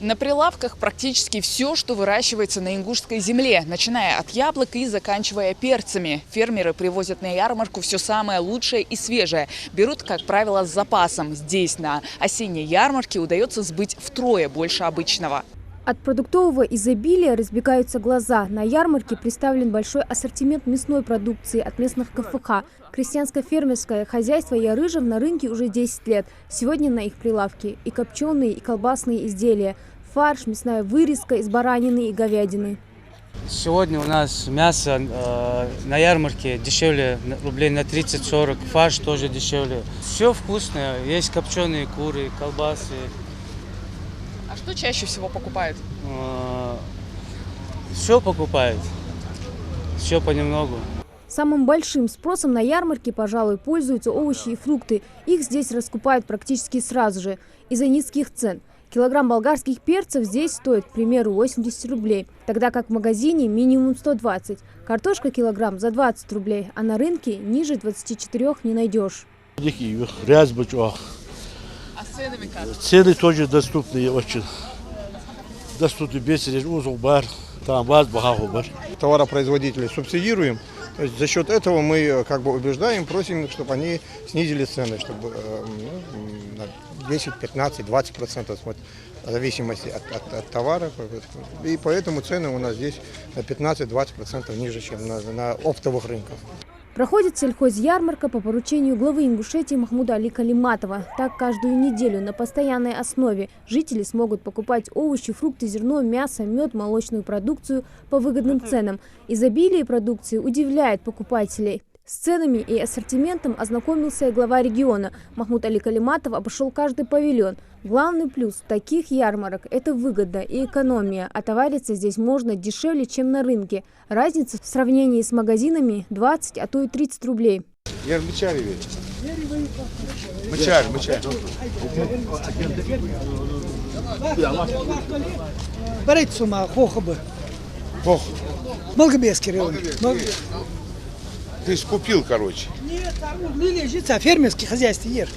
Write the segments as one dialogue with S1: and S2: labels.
S1: На прилавках практически все, что выращивается на ингушской земле, начиная от яблок и заканчивая перцами. Фермеры привозят на ярмарку все самое лучшее и свежее. Берут, как правило, с запасом. Здесь на осенней ярмарке удается сбыть втрое больше обычного.
S2: От продуктового изобилия разбегаются глаза. На ярмарке представлен большой ассортимент мясной продукции от местных КФХ. Крестьянско-фермерское хозяйство Ярыжев на рынке уже 10 лет. Сегодня на их прилавке и копченые, и колбасные изделия, фарш, мясная вырезка из баранины и говядины.
S3: Сегодня у нас мясо на ярмарке дешевле рублей на 30-40, фарш тоже дешевле. Все вкусное, есть копченые куры, колбасы.
S1: А что чаще всего покупают?
S3: Все покупают, все понемногу.
S2: Самым большим спросом на ярмарке, пожалуй, пользуются овощи и фрукты. Их здесь раскупают практически сразу же из-за низких цен. Килограмм болгарских перцев здесь стоит, к примеру, 80 рублей, тогда как в магазине минимум 120. Картошка килограмм за 20 рублей, а на рынке ниже 24 не найдешь.
S1: А с ценами как?
S4: Цены тоже доступные, очень доступны, без узел бар, там баз, бар.
S5: Товаропроизводителей субсидируем. То есть за счет этого мы как бы убеждаем, просим их, чтобы они снизили цены, чтобы на 10, 15, 20%, в зависимости от товара. И поэтому цены у нас здесь на 15-20% ниже, чем на оптовых рынках.
S2: Проходит сельхозярмарка по поручению главы Ингушетии Махмуда Али Калиматова. Так каждую неделю на постоянной основе жители смогут покупать овощи, фрукты, зерно, мясо, мед, молочную продукцию по выгодным ценам. Изобилие продукции удивляет покупателей. С ценами и ассортиментом ознакомился и глава региона. Махмуд Али Калиматов обошел каждый павильон. Главный плюс таких ярмарок – это выгода и экономия. А товариться здесь можно дешевле, чем на рынке. Разница в сравнении с магазинами – 20, а то и 30 рублей.
S6: Болгобецкий район.
S7: Ты скупил, короче.
S6: Нет, не лежит, а фермерские хозяйства ешь.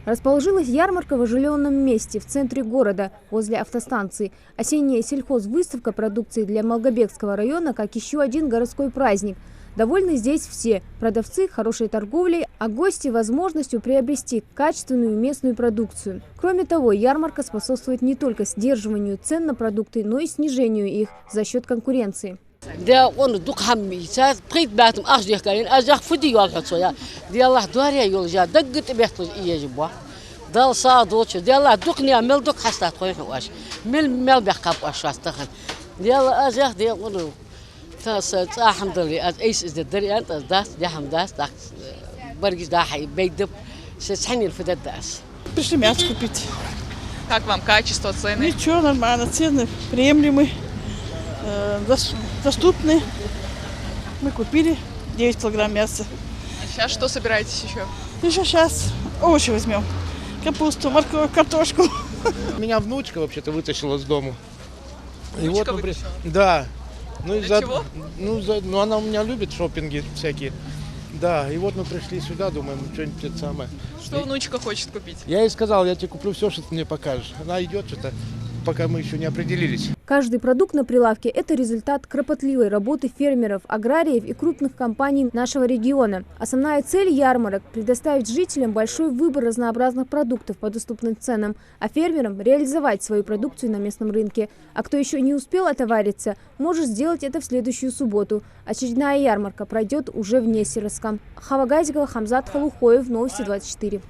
S2: Расположилась ярмарка в оживленном месте в центре города, возле автостанции. Осенняя сельхозвыставка продукции для Болгобекского района как еще один городской праздник. Довольны здесь все – продавцы хорошей торговлей, а гости – возможностью приобрести качественную местную продукцию. Кроме того, ярмарка способствует не только сдерживанию цен на продукты, но и снижению их за счет конкуренции.
S6: Пришли мясо купить.
S1: Как вам качество, цены?
S6: Ничего, нормально, цены приемлемы, доступны. Мы купили 9 килограмм мяса.
S1: А сейчас что собираетесь еще?
S6: Еще сейчас овощи возьмем. Капусту, морковь, картошку.
S8: Меня внучка вообще-то вытащила с дому.
S1: Внучка вытащила?
S8: Да.
S1: Для чего?
S8: Ну, она у меня любит шопинги всякие. Да, и вот мы пришли сюда, думаем, что-нибудь это самое.
S1: Что внучка хочет купить?
S8: Я ей сказал, я тебе куплю все, что ты мне покажешь. Она идет что-то, пока мы еще не определились.
S2: Каждый продукт на прилавке – это результат кропотливой работы фермеров, аграриев и крупных компаний нашего региона. Основная цель ярмарок – предоставить жителям большой выбор разнообразных продуктов по доступным ценам, а фермерам – реализовать свою продукцию на местном рынке. А кто еще не успел отовариться, может сделать это в следующую субботу. Очередная ярмарка пройдет уже в Нестеровском. Хава Газикова, Хамзат Халухоев, Новости 24.